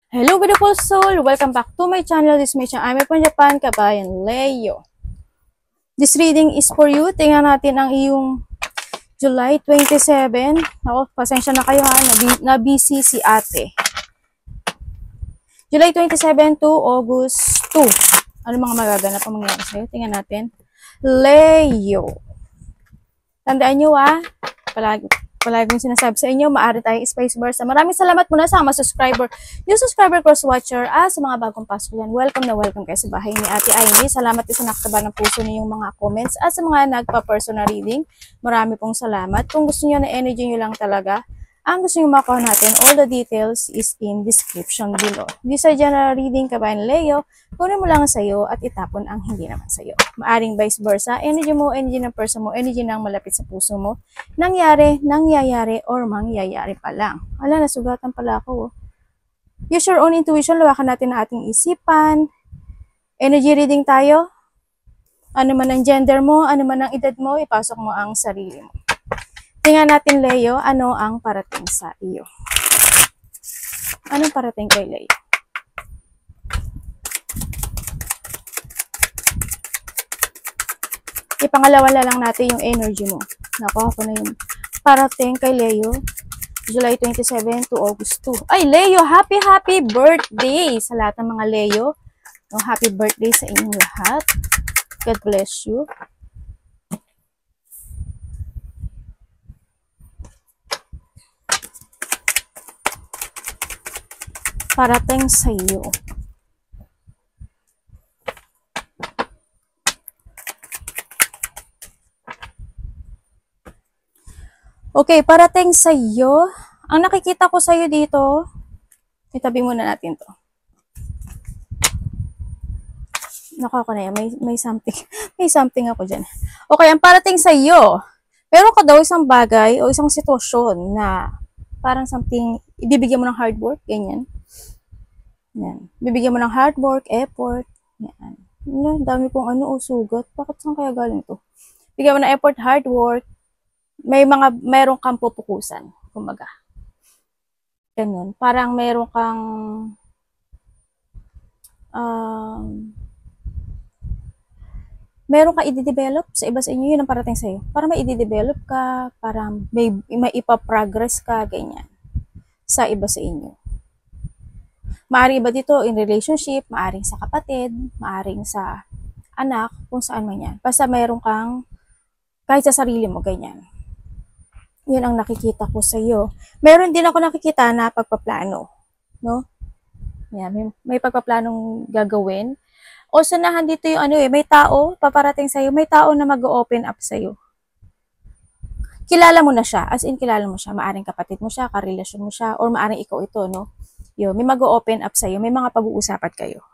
Hello beautiful soul! Welcome back to my channel. This is my channel. I'm from Japan, Kabayan Leo. This reading is for you. Tingnan natin ang iyong July 27. Ako, pasensya na kayo ha. Na-busy si ate. July 27 to August 2. Ano mga magaganap ang mangyayari sa'yo? Tingnan natin. Leo. Tandaan nyo palagi kong sinasabi sa inyo, maaari tayong space bar. Maraming salamat muna sa mga subscriber, yung subscriber cross watcher, sa mga bagong pasok yan. Welcome na welcome kayo sa bahay ni Ate Aimee. Salamat din sa nakataba ng puso niyong mga comments at sa mga nagpa-personal reading. Marami pong salamat. Kung gusto niyo na energy niyo lang talaga, ang gusto nyo makuha natin, all the details is in description below. This is general reading, Kabayan Leo. Kunin mo lang sa'yo at itapon ang hindi naman sa'yo. Maaring vice versa, energy mo, energy ng person mo, energy ng malapit sa puso mo. Nangyayari, or mangyayari pa lang. Ala, nasugatan pala ako. Use your own intuition, lawakan natin ang ating isipan. Energy reading tayo. Ano man ang gender mo, ano man ang edad mo, ipasok mo ang sarili mo. Tingnan natin, Leo, ano ang parating sa iyo. Anong parating kay Leo? Ipangalawa lang natin yung energy mo. Nakuha ko na yung parating kay Leo. July 27 to August 2. Ay, Leo, happy birthday sa lahat ng mga Leo. No, happy birthday sa inyong lahat. God bless you. Parating sa iyo. Okay, parating sa iyo. Ang nakikita ko sa iyo dito, itabi muna natin to. Nakuha ko na yan. May something. May something ako dyan. Okay, ang parating sa iyo, meron ka daw isang bagay o isang sitwasyon na parang something, ibibigyan mo ng hard work, ganyan. Yan. Bibigyan mo ng hard work, effort. Yan. Yan, dami kong sugat. Bakit saan kaya galing to? Bigyan mo ng effort, hard work. Meron kang pupukusan. Kumaga. Ganun. Parang meron kang meron ka i-develop sa iba sa inyo. Yun ang parating sa'yo. Para may i-develop ka, para may ipa-progress ka, ganyan. Sa iba sa inyo. Maaring iba dito in relationship, maaring sa kapatid, maaring sa anak, kung saan man yan. Basta mayroon kang, kahit sa sarili mo, ganyan. Yun ang nakikita ko sa iyo. Meron din ako nakikita na pagpaplano. No? Yan, may pagpaplanong gagawin. O sanahan dito yung may tao, paparating sa iyo, may tao na mag-open up sa iyo. Kilala mo na siya, as in kilala mo siya, maaring kapatid mo siya, karelasyon mo siya, or maaring ikaw ito, no? Yo, may mag-open up sa'yo, may mga pag-uusapan kayo.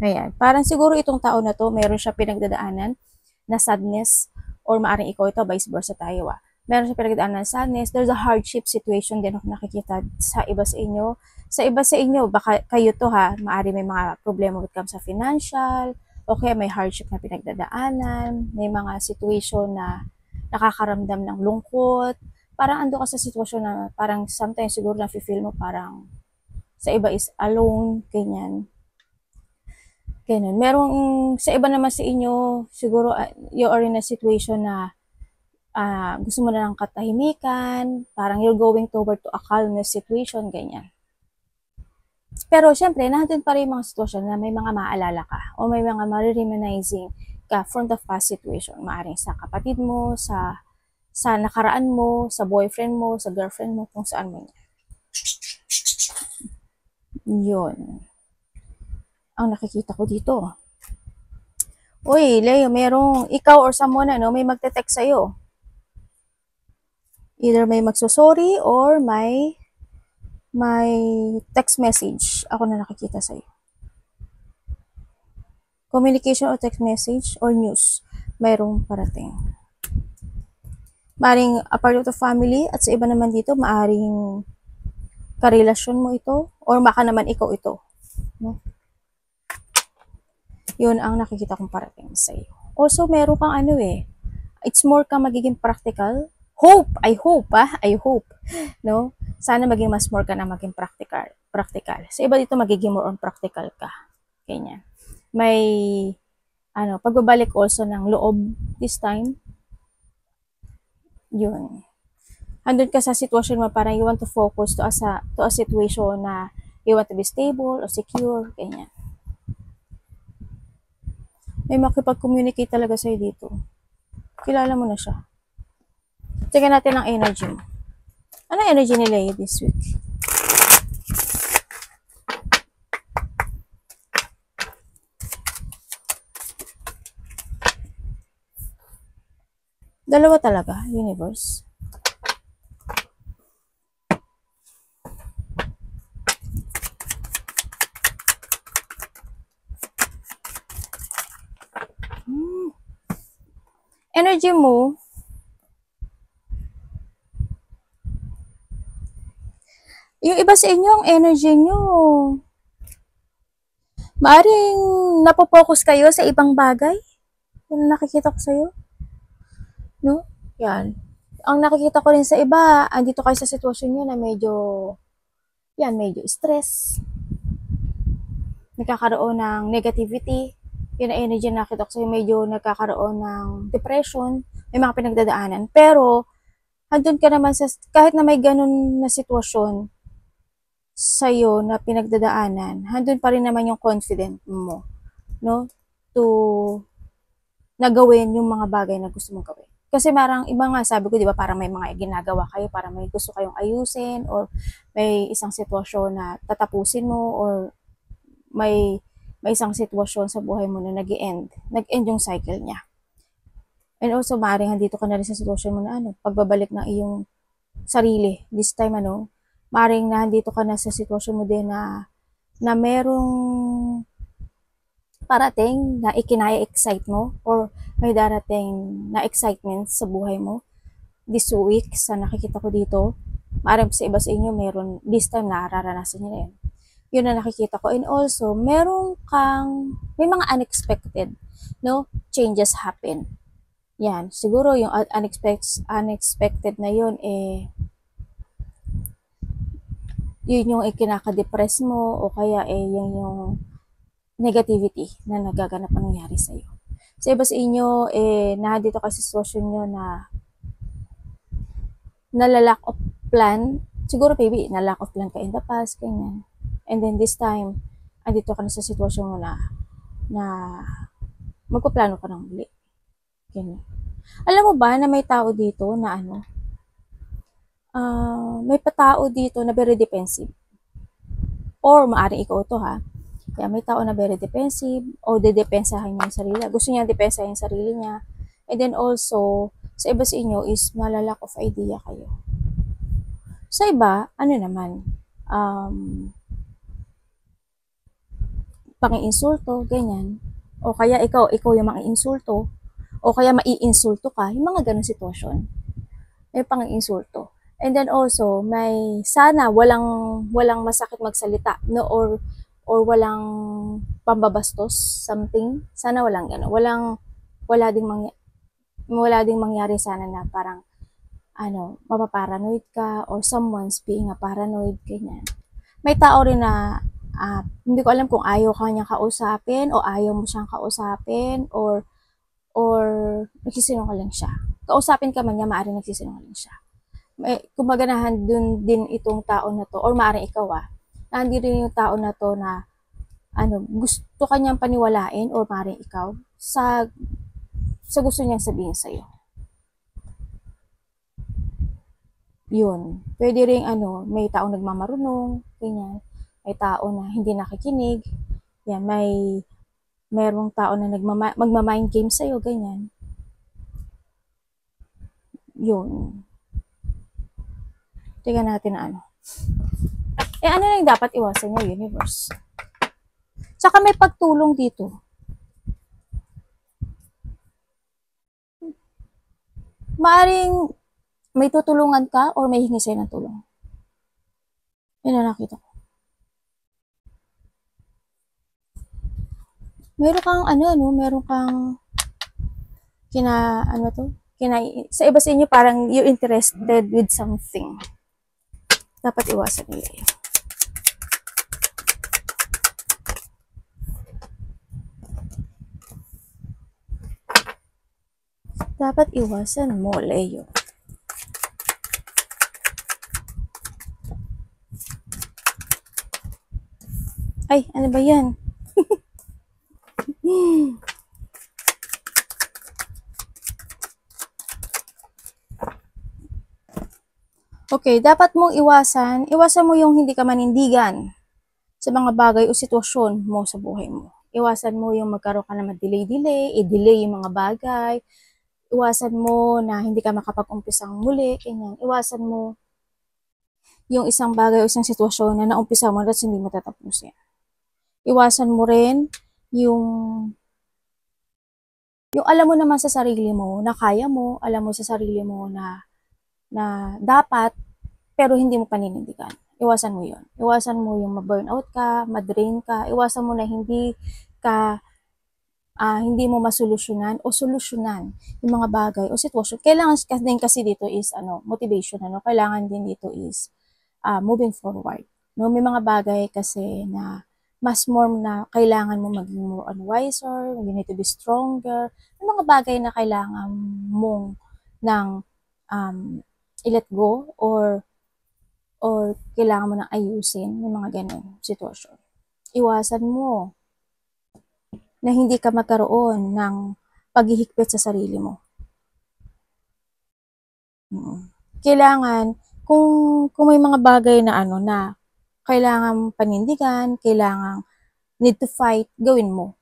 Ayan. Parang siguro itong tao na to, meron siya pinagdadaanan na sadness, or maaring ikaw ito, vice versa tayo. Meron siya pinagdadaanan na sadness, there's a hardship situation din ako nakikita sa iba sa inyo. Sa iba sa inyo, baka kayo to maaring may mga problema with come sa financial, okay, may hardship na pinagdadaanan, may mga situation na nakakaramdam ng lungkot, parang ando ka sa sitwasyon na parang sometimes siguro na-feel mo parang sa iba is alone, ganyan. Ganun. Merong, sa iba naman sa inyo, siguro you are in a situation na gusto mo na ng katahimikan, parang you're going toward to a calmness situation, ganyan. Pero syempre, nandun pa rin mga sitwasyon na may mga maalala ka o may mga marireminizing ka from the past situation. Maaring sa kapatid mo, sa nakaraan mo, sa boyfriend mo, sa girlfriend mo, kung saan mo yan. Yun. Ang nakikita ko dito. Uy, Leo, merong ikaw or someone may magte-text sa'yo. Either may magsusorry or may text message. Ako na nakikita sa'yo. Communication or text message or news. Mayroong parating. Maaring a part of the family at sa iba naman dito, maaring karelasyon mo ito or baka naman ikaw ito. No? Yun ang nakikita kong parating sa iyo. Also, meron kang it's more kang magiging practical. I hope, no? sana maging mas more ka na maging practical. Sa iba dito, magiging more on practical ka. Ganyan. May, pagbabalik also ng loob this time. Yun. Andun ka sa sitwasyon mo, parang you want to focus to a situation na you want to be stable or secure, ganyan. May makipag-communicate talaga sa'yo dito. Kilala mo na siya. Tingnan natin ang energy mo. Ano energy ni Leo this week? Dalawa talaga, universe. Energy mo, yung iba sa inyo, ang energy nyo, maaring napopokus kayo sa ibang bagay. Yung nakikita ko sa'yo. No? Yan. Ang nakikita ko rin sa iba, andito kayo sa sitwasyon nyo na medyo stress. Nagkakaroon ng negativity. Yun ang energy na nakita ko sa'yo, medyo nagkakaroon ng depression. May mga pinagdadaanan. Pero, andun ka naman kahit na may ganun na sitwasyon sa'yo na pinagdadaanan, andun pa rin naman yung confident mo, no? To nagawin yung mga bagay na gusto mong gawin. Kasi parang iba nga, sabi ko, di ba, parang may mga ginagawa kayo, parang may gusto kayong ayusin, or may isang sitwasyon na tatapusin mo, or may isang sitwasyon sa buhay mo na nag-end yung cycle niya. And also, maaaring andito ka na rin sa sitwasyon mo na pagbabalik ng iyong sarili. This time, maaaring na andito ka na sa sitwasyon mo din na merong parating na ikinaya-excite mo, or may darating na excitement sa buhay mo this week sa nakikita ko dito. Maaaring sa iba sa inyo, meron this time na nararanasan nyo na yun. Yun na nakikita ko. And also, may mga unexpected, changes happen. Yan, siguro yung unexpected na yun, yun yung ikinaka-depress mo, o kaya yung negativity na nagaganap ang nangyari sa'yo. Sa iba sa inyo, nandito ka sa sitwasyon nyo na lack of plan. Siguro, maybe, na lack of plan ka in the past, ganyan. And then this time, andito ka na sa sitwasyon mo na magpaplano ka ng muli. Ganyan. Alam mo ba na may tao dito na may patao dito na very defensive. Or maaaring ikaw to, ha. Kaya may tao na very defensive, o dedepensahan niya yung sarili. Gusto niya depensahan yung sarili niya. And then also, sa iba sa inyo is malalack of idea kayo. Sa iba, naman, pang-insulto, ganyan. O kaya ikaw yung mang-insulto, o kaya mai-insulto ka, yung mga ganun sitwasyon. May pang-insulto. And then also, may sana walang masakit magsalita, no, or walang pambabastos, something. Sana walang gano'n. Wala ding mangyari sana na parang, mapaparanoid ka, or someone's being a paranoid, ganyan. May tao rin na, hindi ko alam kung ayaw ka niyang kausapin, o ayaw mo siyang kausapin, or nagsisinungaling siya. Kausapin ka man niya, maaaring nagsisinungaling siya. Kumbaga dun din itong tao na to, or maaaring ikaw, nandito rin yung tao na to na gusto kanyang paniwalain, or maaaring ikaw sa gusto niyang sabihin sa'yo. Yun. Pwede rin may taong nagmamarunong, ganyan. May tao na hindi nakikinig. Yan, merong tao na magma-mind game sa'yo, ganyan. Yun. Tingnan natin ano lang dapat iwasan niya, universe. Tsaka may pagtulong dito. Maaring may tutulungan ka, or may hingi sa'yo ng tulong. Yan na nakita ko. Meron kang meron kang sa iba sa inyo, parang you're interested with something. Dapat iwasan nila yun. Dapat iwasan mo, Leo. Ay, ano ba yan? Okay, dapat mong iwasan mo yung hindi ka manindigan sa mga bagay o sitwasyon mo sa buhay mo. Iwasan mo yung magkaroon ka na delay-delay, i-delay yung mga bagay. Iwasan mo na hindi ka makapag-umpisang muli, ganyan. Iwasan mo yung isang bagay o isang sitwasyon na naumpisa mo at hindi mo tatapusin. Iwasan mo rin yung alam mo naman sa sarili mo na kaya mo, alam mo sa sarili mo na dapat, pero hindi mo paninindigan. Iwasan mo yun. Iwasan mo yung ma-burnout ka, ma-drain ka. Iwasan mo na hindi mo masolusyonan o solusyonan yung mga bagay o sitwasyon. Kailangan din kasi dito is motivation. Kailangan din dito is moving forward. No? May mga bagay kasi na mas more na kailangan mo maging more wiser, you need to be stronger. May mga bagay na kailangan mong i-let go or kailangan mo nang ayusin yung mga ganun sitwasyon. Iwasan mo na hindi ka magkaroon ng paghihigpit sa sarili mo. Kailangan, kung may mga bagay na na kailangan panindigan, kailangan need to fight, gawin mo.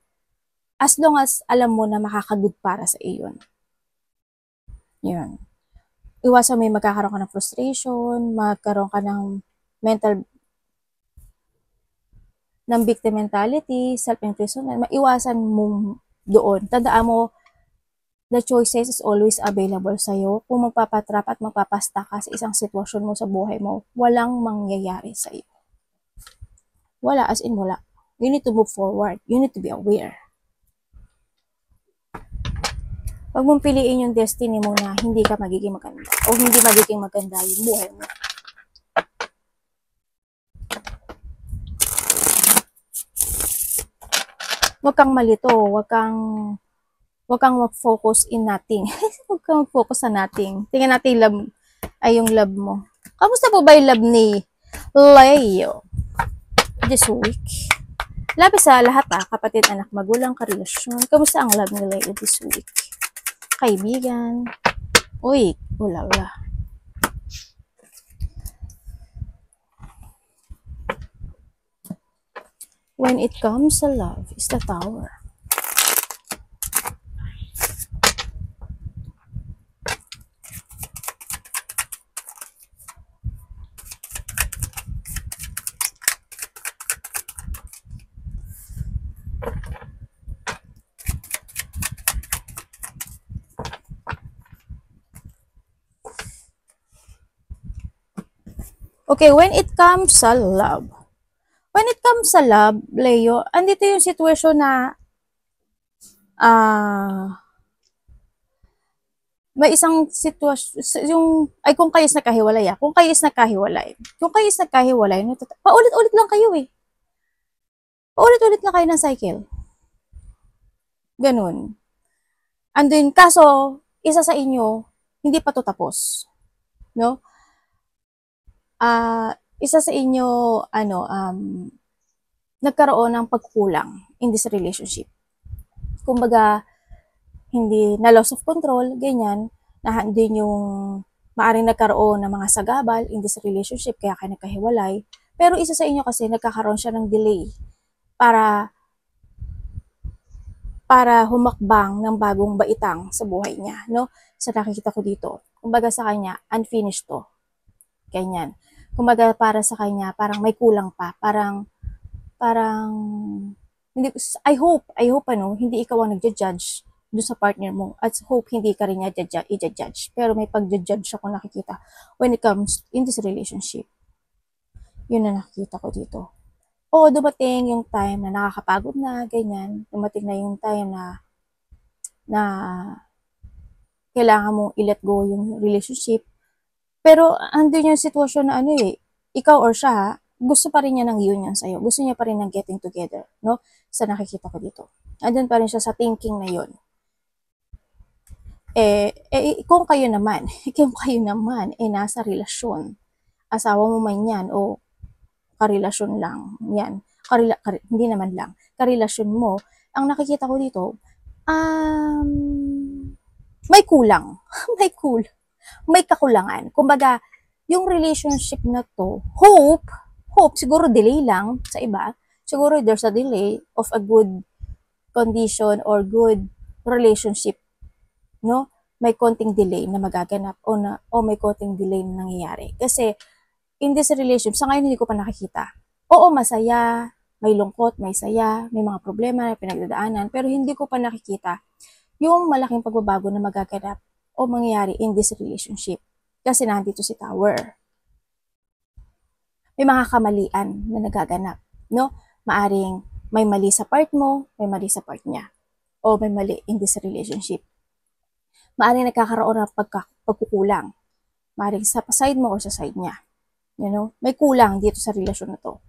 As long as alam mo na makakagood para sa iyo. Yun. Iwasan mo yung magkakaroon ka ng frustration, magkaroon ka ng victim mentality, self-imprisonment, maiwasan mo doon. Tandaan mo, the choices is always available sa'yo. Kung magpapatrap at magpapasta ka sa isang sitwasyon mo sa buhay mo, walang mangyayari sa'yo. Wala, as in wala. You need to move forward. You need to be aware. Huwag mong piliin yung destiny mo na hindi ka magiging maganda o hindi magiging maganda yung buhay mo. Huwag kang malito, huwag kang mag-focus in nothing. Huwag kang mag-focus sa nothing. Tingnan natin yung love mo. Kamusta po ba yung love ni Leo this week? Labi sa lahat kapatid, anak, magulang, karelasyon. Kamusta ang love ni Leo this week? Kaibigan. Uy, ulala. When it comes to love, is the Tower. Okay, when it comes sa love. When it comes sa love, Leo, andito yung sitwasyon na may isang sitwasyon, kung kayo is nagkahiwalay, kung kayo is nagkahiwalay, paulit-ulit lang kayo paulit-ulit lang kayo ng cycle. Ganun. Andun, kaso, isa sa inyo, hindi pa to tapos. No? Isa sa inyo, nagkaroon ng pagkulang in this relationship. Kumbaga, hindi na loss of control, ganyan, na hindi yung maaring nagkaroon ng mga sagabal in this relationship, kaya kayo nagkahiwalay. Pero isa sa inyo kasi, nagkakaroon siya ng delay para humakbang ng bagong baitang sa buhay niya, no? Sa nakikita ko dito. Kumbaga sa kanya, unfinished to. Ganyan. Kumbaga para sa kanya, parang may kulang pa. Parang, hindi, I hope, hindi ikaw ang nagja-judge doon sa partner mo. At hope hindi ka rin niya i-judge. Pero may pag-judge ako nakikita when it comes in this relationship. Yun na nakikita ko dito. Dumating yung time na nakakapagod na, ganyan. Dumating na yung time na kailangan mong i-let go yung relationship. Pero andun yung sitwasyon na ikaw or siya, ha, gusto pa rin niya ng union sa'yo. Gusto niya pa rin ng getting together, no? Sa nakikita ko dito. Andun pa rin siya sa thinking na yun. Kung kayo naman, nasa relasyon, asawa mo man yan, o karelasyon lang, yan, hindi naman lang, karelasyon mo, ang nakikita ko dito, may kulang, may kakulangan. Kumbaga, yung relationship na to, hope, siguro delay lang sa iba, siguro there's a delay of a good condition or good relationship, no? May konting delay na magaganap o may konting delay na nangyayari. Kasi in this relationship, sa ngayon hindi ko pa nakikita. Oo, masaya, may lungkot, may saya, may mga problema na pinagdadaanan, pero hindi ko pa nakikita yung malaking pagbabago na magaganap o mangyayari in this relationship. Kasi nandito si Tower. May mga kamalian na nagaganap, no? Maaring may mali sa part mo, may mali sa part niya. O may mali in this relationship. Maaring nagkakaroon ng pagkukulang. Maaring sa side mo o sa side niya. You know, may kulang dito sa relasyon na to.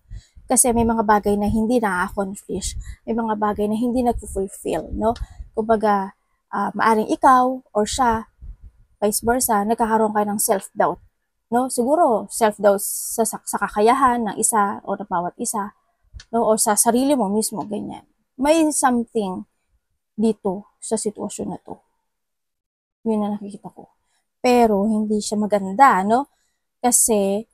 Kasi may mga bagay na hindi na-accomplish, may mga bagay na hindi nag-fulfill, no? Kumbaga, maaring ikaw or siya, vice versa, nagkakaroon ka ng self-doubt, no? Siguro, self-doubt sa kakayahan ng isa o ng bawat isa, no? O sa sarili mo mismo, ganyan. May something dito sa sitwasyon na to. Yun na nakikita ko. Pero, hindi siya maganda, no? Kasi,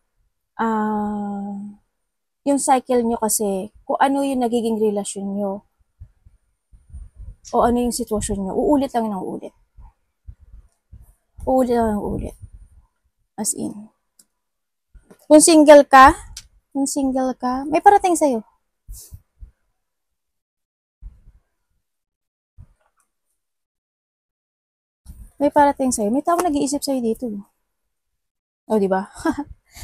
yung cycle nyo kasi, kung ano yung nagiging relasyon nyo, o ano yung sitwasyon nyo, uulit lang ng uulit. Uulit lang ng uulit. As in. Kung single ka, may parating sa'yo. May parating sa'yo. May tao nag-iisip sa'yo dito. O, diba?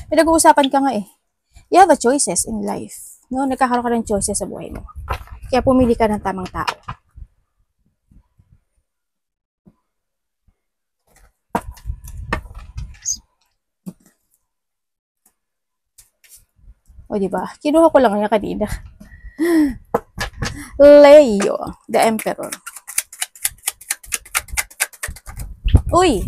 Pinag-uusapan ka nga eh. You have a choices in life. No? Nagkakaroon ka ng choices sa buhay mo. Kaya pumili ka ng tamang tao. O, diba? Kinuha ko lang yan kanina. Leo, the Emperor. Uy!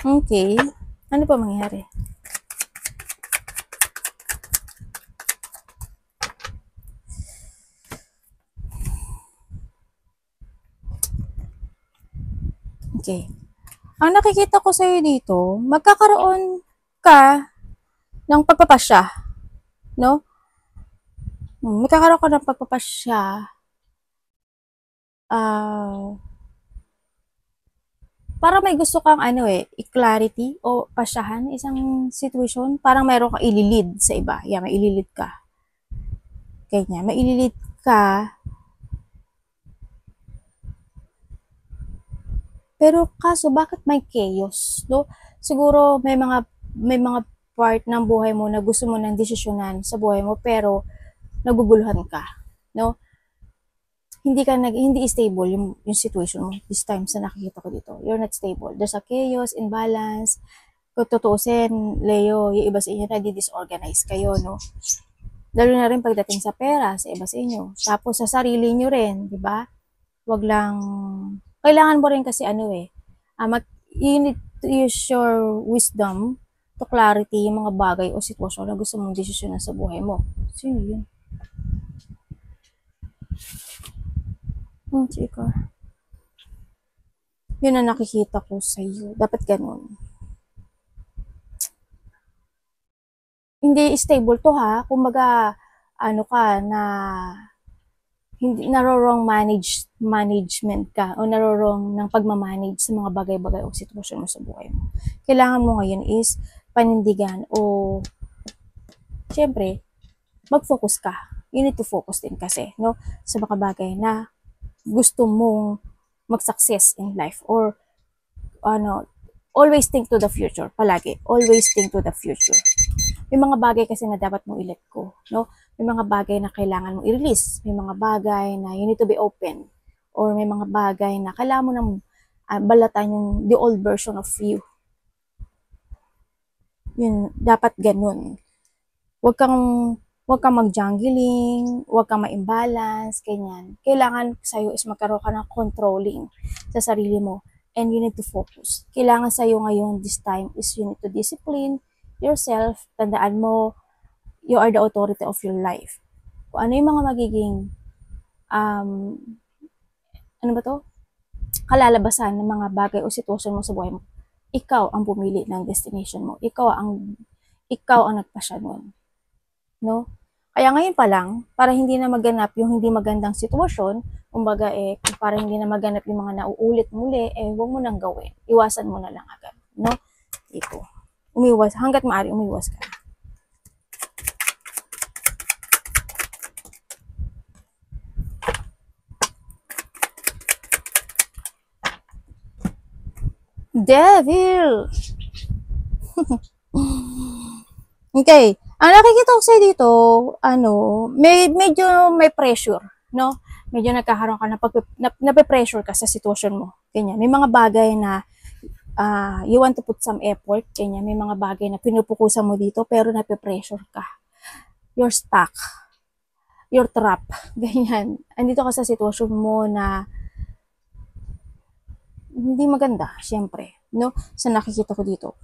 Okay. Ano pa mangyayari? Okay. Ang nakikita ko sa'yo dito, magkakaroon ka ng pagpapasya. No? Magkakaroon ka ng pagpapasya. Para may gusto kang i-clarity o pasyahan isang situation, parang mayroon kang ililid sa iba. Yeah, may ililid ka. Ganyan, may ililid ka. Pero kaso bakit may chaos, no? Siguro may mga part ng buhay mo na gusto mo nang desisyonan sa buhay mo pero naguguluhan ka, no? Hindi stable yung situation mo this time sa nakikita ko dito. You're not stable. There's a chaos, imbalance. Kung tutuusin, Leo, yung iba sa inyo na disorganize kayo, no? Lalo na rin pagdating sa pera, sa iba sa inyo. Tapos sa sarili nyo rin, di ba? Wag lang, kailangan mo rin kasi you need to use your wisdom to clarity yung mga bagay o sitwasyon na gusto mong desisyonan sa buhay mo. Sino yun? Chika. Yun ang nakikita ko sa iyo. Dapat ganun. Hindi stable to ha. Kumbaga, hindi narorong management ka o narorong ng pagmamanage sa mga bagay-bagay o sitwasyon mo sa buhay mo. Kailangan mo ngayon is panindigan o syempre, mag-focus ka. You need to focus din kasi, no? Sa mga bagay na gusto mong mag-success in life or always think to the future. Palagi, always think to the future. May mga bagay kasi na dapat mong i-let go, no? May mga bagay na kailangan mong i-release. May mga bagay na you need to be open or may mga bagay na kailangan mo nang balatan yung the old version of you. Yun, dapat ganun. Huwag kang mag-jungling, huwag kang ma-imbalance, ganyan. Kailangan sa'yo is magkaroon ka ng controlling sa sarili mo, and you need to focus. Kailangan sa'yo ngayon, this time, is you need to discipline yourself. Tandaan mo, you are the authority of your life. Kung ano yung mga magiging, ano ba to? Kalalabasan ng mga bagay o sitwasyon mo sa buhay mo, ikaw ang pumili ng destination mo. Ikaw ang nagpasya nun. No? Kaya ngayon pa lang, para hindi na maganap yung hindi magandang sitwasyon, kumbaga para hindi na maganap yung mga nauulit muli, huwag mo nang gawin. Iwasan mo na lang agad. No? Ito. Umiwas. Hanggat maaari, umiwas ka. Devil! Okay. Ang nakikita ko sa'yo dito, medyo may pressure, no? Medyo nagkakaroon ka nape-pressure ka sa sitwasyon mo. Ganyan. May mga bagay na you want to put some effort, ganyan. May mga bagay na pinupukusan mo dito, pero nape-pressure ka. You're stuck. You're trapped. Ganyan. Andito ka sa sitwasyon mo na hindi maganda, syempre, no? Sa nakikita ko dito.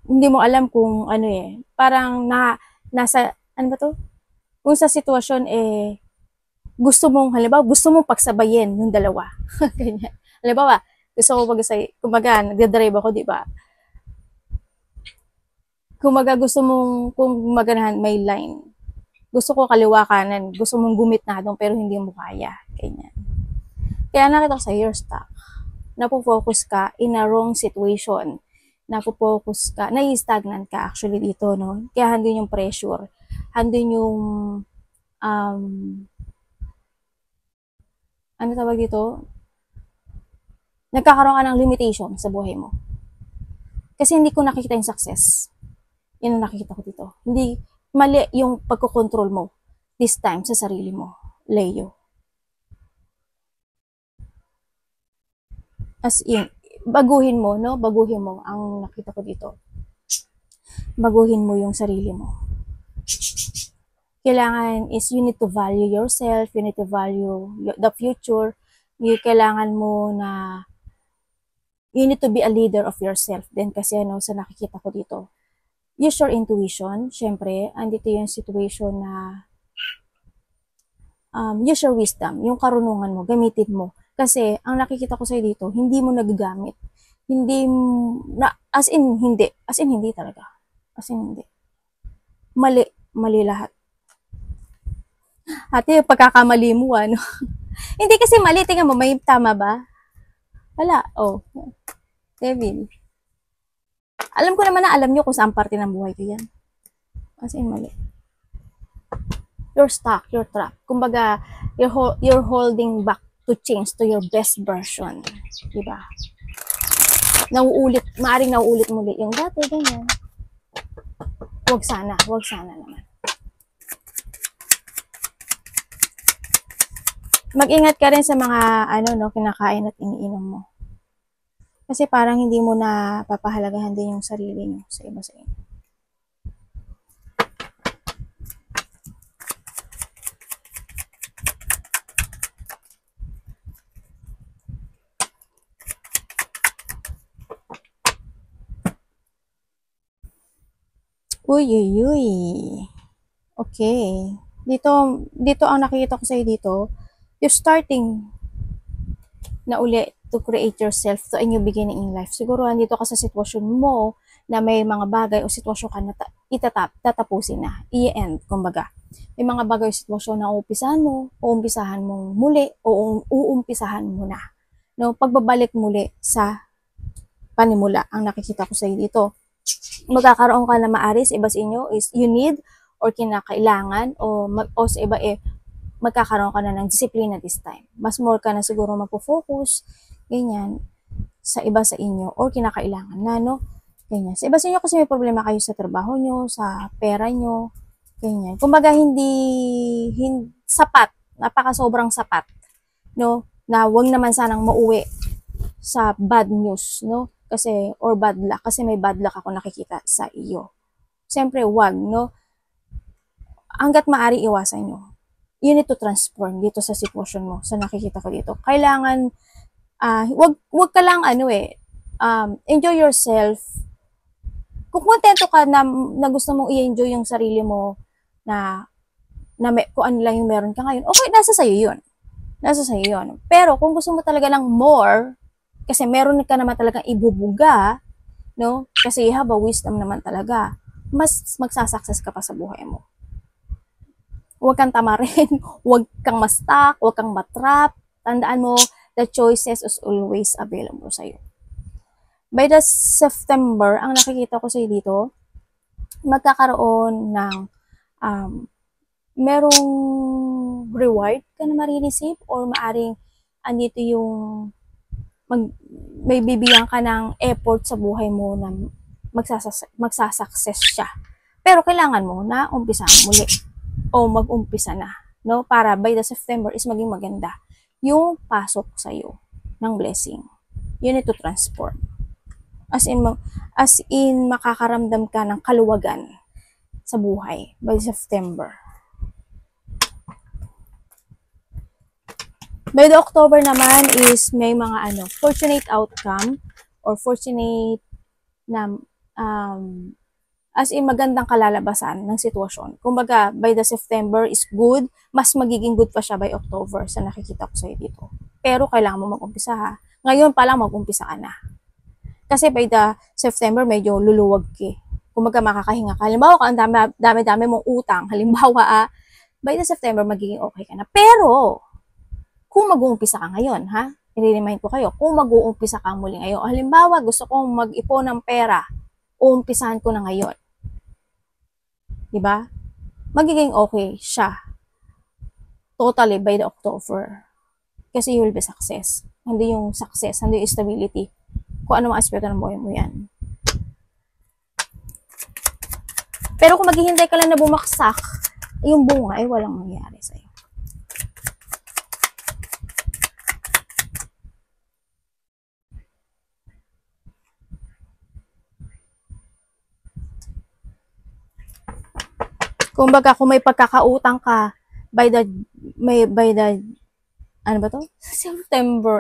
Hindi mo alam kung parang nasa, ano ba to? Kung sa sitwasyon gusto mong pagsabayin yung dalawa. Ganyan. Halimbawa, gusto ko kumbaga, nagdadrive ako, di ba? Kumbaga, gusto mong, kung maganahan may line, gusto ko kaliwa kanan, gusto mong gumit na doon, pero hindi mo kaya. Ganyan. Kaya nakita ko sa you're stuck. Napo-focus ka in a wrong situation. Napo-focus ka, nai-stagnant ka actually dito, no? Kaya handun yung pressure. Handun yung, ano tawag dito? Nagkakaroon ka ng limitation sa buhay mo. Kasi hindi ko nakikita yung success. Yan ang nakikita ko dito. Hindi, mali yung pagkocontrol mo this time sa sarili mo, Leo. As in, baguhin mo, no? Baguhin mo ang nakita ko dito. Baguhin mo yung sarili mo. Kailangan is you need to value yourself, you need to value the future. Kailangan mo na you need to be a leader of yourself din kasi sa nakikita ko dito. Use your intuition. Syempre, andito yung situation na use your wisdom, yung karunungan mo, gamitin mo. Kasi, ang nakikita ko sa'yo dito, hindi mo nagagamit. Hindi, as in hindi talaga. As in hindi. Mali lahat. Ate, pagkakamali mo, hindi kasi mali, tingnan mo, may tama ba? Wala, Devil. Alam ko naman na alam nyo kung saan parte ng buhay ko yan. As in, mali. You're stuck, you're trapped. Kumbaga, you're holding back to change to your best version. Diba? Maaring nauulit muli yung dati, ganyan. Huwag sana naman. Mag-ingat ka rin sa mga, kinakain at iniinom mo. Kasi parang hindi mo na papahalagahan din yung sarili nyo sa iba sa inyo. Uy. Okay. Dito ang nakikita ko sa'yo dito, you're starting na uli to create yourself to a new beginning in life. Siguro andito ka sa sitwasyon mo na may mga bagay o sitwasyon ka na tatapusin na. I-end, kumbaga. May mga bagay o sitwasyon na uumpisahan mong muli, o uumpisahan mo na. No, pagbabalik muli sa panimula ang nakikita ko sa'yo dito. Magkakaroon ka na maaari sa iba sa inyo is you need or kinakailangan o sa iba magkakaroon ka na ng disiplina this time. Mas more ka na siguro magpo-focus, ganyan, sa iba sa inyo or kinakailangan na, no? Ganyan. Sa iba sa inyo kasi may problema kayo sa trabaho nyo, sa pera nyo, ganyan. Kumbaga hindi sapat napaka sobrang sapat, no, na wag naman sanang mauwi sa bad news, no, kasi, or bad luck, kasi may bad luck ako nakikita sa iyo. Siyempre, wag, no, hanggat maaari iwasan nyo. You need to transform dito sa sitwasyon mo, sa nakikita ko dito. Kailangan, wag ka lang, enjoy yourself. Kung kontento ka na gusto mong i-enjoy yung sarili mo, kung ano lang yung meron ka ngayon, okay, nasa sa'yo yun. Nasa sa'yo yun. Pero kung gusto mo talaga ng more, kasi meron ka naman talagang ibubuga, no? Kasi you have a wisdom naman talaga, mas magsasucess ka pa sa buhay mo. Huwag kang tamarin, huwag kang ma-stuck, huwag kang matrap. Tandaan mo, the choices is always available sa'yo. By the September, ang nakikita ko sa'yo dito, magkakaroon ng merong reward ka na marireceive, or maaring andito yung may bibigyan ka ng effort sa buhay mo na magsasucess siya. Pero kailangan mo na umpisa muli o mag-umpisa na, no? Para by the September is maging maganda yung pasok sa iyo ng blessing. You need to transform. As in makakaramdam ka ng kaluwagan sa buhay by September. By the October naman is may mga fortunate outcome or fortunate na as in magandang kalalabasan ng sitwasyon. Kumbaga, by the September is good, mas magiging good pa siya by October sa nakikita ko sa'yo dito. Pero kailangan mo mag-umpisa ha. Ngayon pa lang mag-umpisa ka na. Kasi by the September, medyo luluwag ka. Kumbaga, makakahinga ka. Halimbawa, ang dami-dami mong utang. Halimbawa, by the September, magiging okay ka na. Pero, kung mag-uumpisa ka ngayon, ha? I-remind ko kayo, kung mag-uumpisa ka muli ngayon, halimbawa, gusto kong mag-ipon ng pera, uumpisahan ko na ngayon. Diba? Magiging okay siya. Totally by the October. Kasi you will be success. Hindi yung success, hindi yung stability. Kung ano mga aspekto ng buhay mo yan. Pero kung maghihintay ka lang na bumaksak, yung bunga ay walang mangyayari sa'yo. Kumbaga, kung may pagkakautang ka by the September,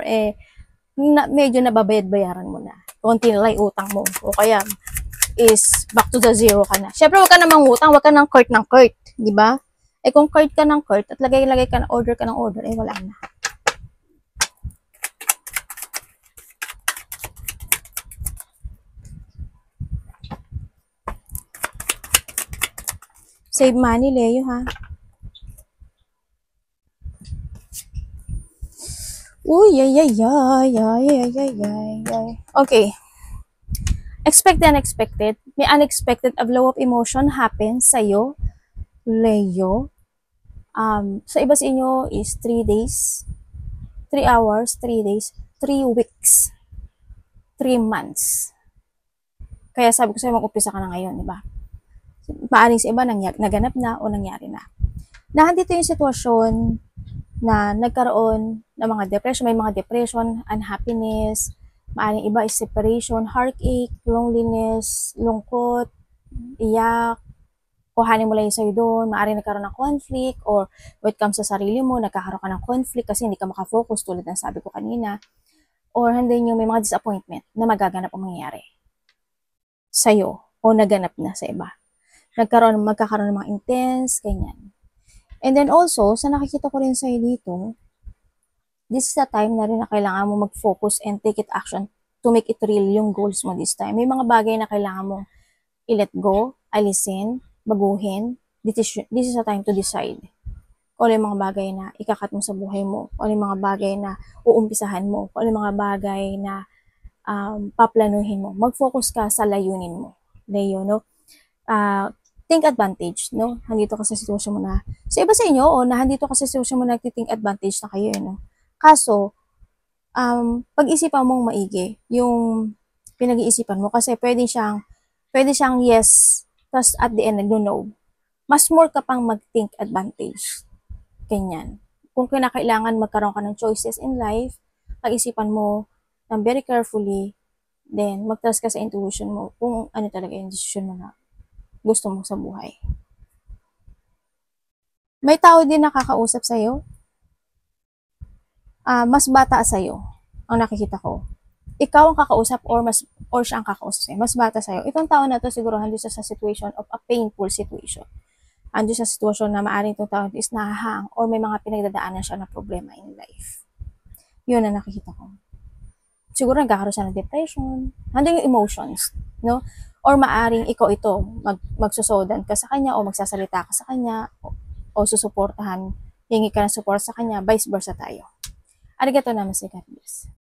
medyo nababayad-bayaran mo na. Konti na lang utang mo. O kaya, is back to the zero ka na. Syempre, wag ka namang utang, wag ka ng cart, di ba? Kung cart ka ng cart at lagay-lagay ka ng order wala na. Save money, Leo, ha? Uy, Okay. Expect the unexpected. May unexpected flow of emotion happen sa'yo, Leo. Sa iba sa inyo is 3 days, 3 hours, 3 days, 3 weeks, 3 months. Kaya sabi ko sa'yo, mag-umpisa ka na ngayon, di ba? Maaring sa iba naganap na o nangyari na. Nandito yung sitwasyon na nagkaroon ng mga depression, may mga depression, unhappiness, maaring iba is separation, heartache, loneliness, lungkot, iyak, kuhanin mo lang yung sa'yo doon, maaring nagkaroon ng conflict, or when it comes sa sarili mo, nagkakaroon ka ng conflict kasi hindi ka makafocus tulad ng sabi ko kanina, or hindi nyo may mga disappointment na magaganap ang mangyayari sa'yo o naganap na sa iba. Magkakaroon ng mga intense, ganyan. And then also, sa nakikita ko rin sa'yo dito, this is the time na rin na kailangan mo mag-focus and take it action to make it real yung goals mo this time. May mga bagay na kailangan mong i-let go, alisin, baguhin. This is the time to decide. Kung ano yung mga bagay na ikakat mo sa buhay mo, kung ano yung mga bagay na uumpisahan mo, kung ano yung mga bagay na paplanuhin mo. Mag-focus ka sa layunin mo. Leo, no? Think advantage, no? Nandito ka sa sitwasyon mo na, sa iba sa inyo, nandito ka sa sitwasyon mo na nagti-think advantage na kayo, no? Kaso, pag-isipan mong maigi yung pinag-iisipan mo kasi pwede siyang yes, tapos at the end, no. Mas more ka pang mag-think advantage. Ganyan. kung kinakailangan magkaroon ka ng choices in life, pag-isipan mo ng very carefully, then mag-trust ka sa intuition mo kung ano talaga yung decision mo na gusto mo sa buhay. May tao din nakakausap sa'yo, mas bata sa'yo, ang nakikita ko. Ikaw ang kakausap or siya ang kakausap sa'yo. Mas bata sa'yo. Itong tao na to siguro handi siya sa situation of a painful situation. Ando sa sitwasyon na maaaring itong tao is nahahang or may mga pinagdadaanan siya na problema in life. Yun ang nakikita ko. Siguro nagkakaroon siya ng depression, handang yung emotions, no? Or maaring ikaw ito, magsusodan ka sa kanya o magsasalita ka sa kanya o susuportahan, hingi ka ng support sa kanya, vice versa tayo. Arigato namaste, God bless.